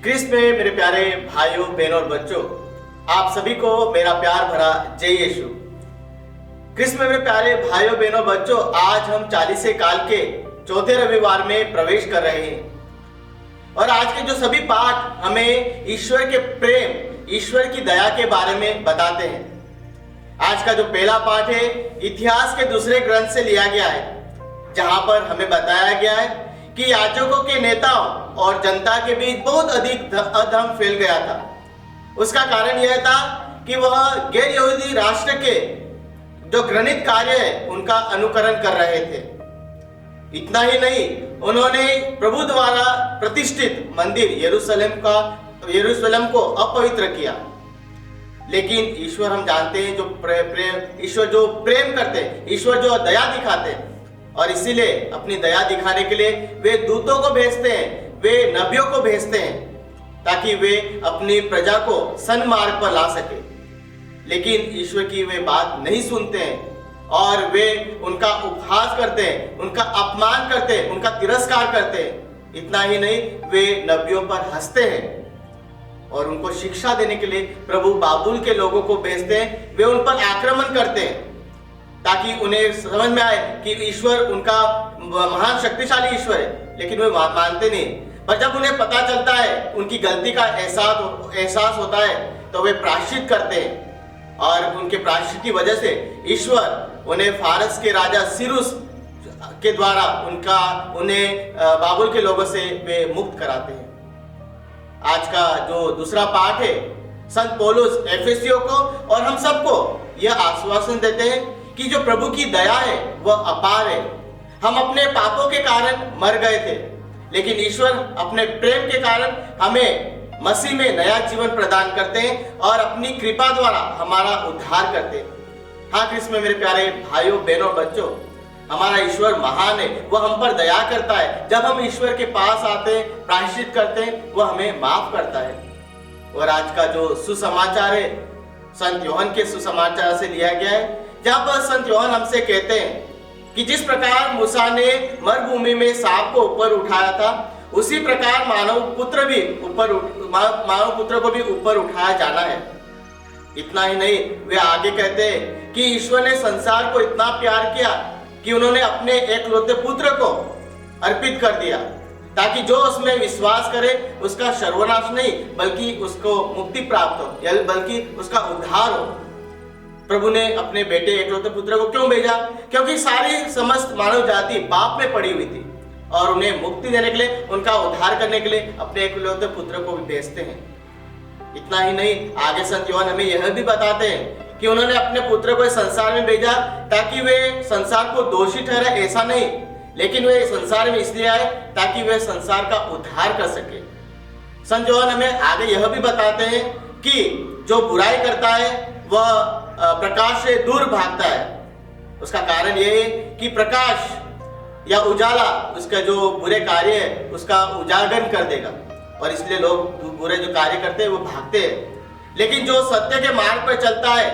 क्रिस्त में मेरे प्यारे भाइयों बहनों और बच्चों, आप सभी को मेरा प्यार भरा जय यीशु। क्रिस्त में मेरे प्यारे भाइयों बहनों और बच्चों, आज हम 40 काल के चौथे रविवार में प्रवेश कर रहे हैं और आज के जो सभी पाठ हमें ईश्वर के प्रेम, ईश्वर की दया के बारे में बताते हैं। आज का जो पहला पाठ है इतिहास के दूसरे ग्रंथ से लिया गया है, जहां पर हमें बताया गया है कि याजकों के नेताओं और जनता के बीच बहुत अधिक अधर्म फैल गया था। उसका कारण यह था कि वह गैर यहूदी राष्ट्र के जो घृणित कार्य है उनका अनुकरण कर रहे थे। इतना ही नहीं, उन्होंने प्रभु द्वारा प्रतिष्ठित मंदिर यरूशलेम को अपवित्र किया। लेकिन ईश्वर, हम जानते हैं, ईश्वर जो प्रेम करते हैं, ईश्वर जो दया दिखाते हैं, और इसीलिए अपनी दया दिखाने के लिए वे दूतों को भेजते हैं, वे नबियों को भेजते हैं ताकि वे अपनी प्रजा को सन्मार्ग पर ला सके। लेकिन ईश्वर की वे बात नहीं सुनते हैं और वे उनका उपहास करते हैं, उनका अपमान करते हैं, उनका तिरस्कार करते हैं। इतना ही नहीं, वे नबियों पर हंसते हैं और उनको शिक्षा देने के लिए प्रभु बाबुल के लोगों को भेजते हैं। वे उन पर आक्रमण करते हैं ताकि उन्हें समझ में आए कि ईश्वर उनका महान शक्तिशाली ईश्वर है, लेकिन वे मानते नहीं। पर जब उन्हें पता चलता है, उनकी गलती का एहसास होता है, तो वे प्रायश्चित करते हैं और उनके प्रायश्चित की वजह से ईश्वर उन्हें फारस के राजा सिरुस के द्वारा उन्हें बाबुल के लोगों से वे मुक्त कराते हैं। आज का जो दूसरा पाठ है, संत पौलुस एफेसियों को और हम सबको यह आश्वासन देते हैं कि जो प्रभु की दया है वह अपार है। हम अपने पापों के कारण मर गए थे, लेकिन ईश्वर अपने प्रेम के कारण हमें मसीह में नया जीवन प्रदान करते हैं और अपनी कृपा द्वारा हमारा उद्धार करते हैं। हाँ क्रिस्त में मेरे प्यारे भाइयों बहनों बच्चों, हमारा ईश्वर महान है, वह हम पर दया करता है। जब हम ईश्वर के पास आते हैं, प्रायश्चित करते हैं, वह हमें माफ करता है। और आज का जो सुसमाचार है संत योहन के सुसमाचार से लिया गया है, जहां पर संत योहन हमसे कहते हैं कि जिस प्रकार मूसा ने मरुभूमि में सांप को ऊपर उठाया था, उसी प्रकार मानव पुत्र को भी ऊपर उठाया जाना है। इतना ही नहीं, वे आगे कहते हैं कि ईश्वर ने संसार को इतना प्यार किया कि उन्होंने अपने एकलौते पुत्र को अर्पित कर दिया, ताकि जो उसमें विश्वास करे उसका सर्वनाश नहीं बल्कि उसको मुक्ति प्राप्त हो, बल्कि उसका उद्धार हो। प्रभु ने अपने बेटे एकलौते पुत्र को क्यों भेजा? क्योंकि सारी समस्त मानव जाति पाप में पड़ी हुई थी और उन्हें मुक्ति देने के लिए, उनका उद्धार करने के लिए अपने एकलौते पुत्र को भी भेजते हैं। इतना ही नहीं, आगे संत योहन हमें यह भी बताते हैं कि उन्होंने अपने पुत्र को इस संसार में भेजा ताकि वे संसार को दोषी ठहरे, ऐसा नहीं, लेकिन वे संसार में इसलिए आए ताकि वे संसार का उद्धार कर सके। संत योहन हमें आगे यह भी बताते हैं कि जो बुराई करता है वह प्रकाश से दूर भागता है। उसका कारण यह है कि प्रकाश या उजाला उसका जो बुरे कार्य है उसका उजागर कर देगा और इसलिए लोग बुरे जो कार्य करते हैं वो भागते हैं। लेकिन जो सत्य के मार्ग पर चलता है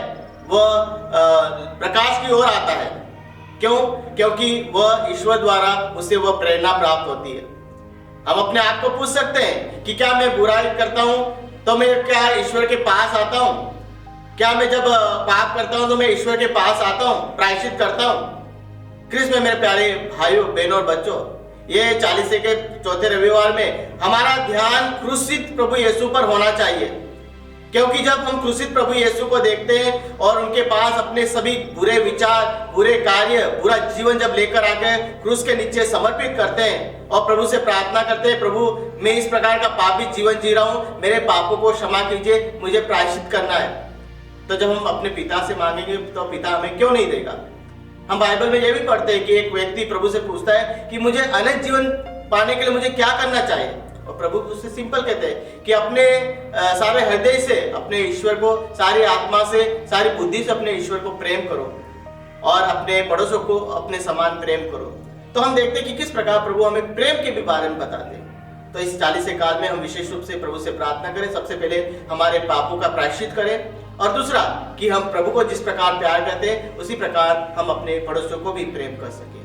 वह प्रकाश की ओर आता है। क्यों? क्योंकि वह ईश्वर द्वारा उसे वह प्रेरणा प्राप्त होती है। हम अपने आप को पूछ सकते हैं कि क्या मैं बुराई करता हूं तो मैं क्या ईश्वर के पास आता हूं? क्या मैं जब पाप करता हूं तो मैं ईश्वर के पास आता हूं, प्रायश्चित करता हूं? क्रिस्त में मेरे प्यारे भाइयों बहनों और बच्चों, ये 40 के चौथे रविवार में हमारा ध्यान क्रूसित प्रभु यीशु पर होना चाहिए। क्योंकि जब हम क्रूसित प्रभु यीशु को देखते हैं और उनके पास अपने सभी बुरे विचार, बुरे कार्य, बुरा जीवन जब लेकर आकर क्रूस के नीचे समर्पित करते हैं और प्रभु से प्रार्थना करते हैं, प्रभु मैं इस प्रकार का पापी जीवन जी रहा हूं, मेरे पापों को क्षमा कीजिए, मुझे प्रायश्चित करना है। तो जब हम अपने पिता से मांगेंगे तो पिता हमें क्यों नहीं देगा? हम बाइबल में यह भी पढ़ते हैं कि एक व्यक्ति प्रभु से पूछता है कि मुझे अनंत जीवन पाने के लिए मुझे क्या करना चाहिए? और प्रभु उससे सिंपल कहते हैं कि अपने सारे हृदय से अपने ईश्वर को, सारी आत्मा से, सारी बुद्धि से अपने ईश्वर को प्रेम करो और अपने पड़ोसों को अपने समान प्रेम करो। तो हम देखते हैं कि किस प्रकार प्रभु हमें प्रेम के भी बारे में बताते हैं। तो इस 40 काल में हम विशेष रूप से प्रभु से प्रार्थना करें, सबसे पहले हमारे पापों का प्रायश्चित करें और दूसरा कि हम प्रभु को जिस प्रकार प्यार करते हैं उसी प्रकार हम अपने पड़ोसियों को भी प्रेम कर सकें।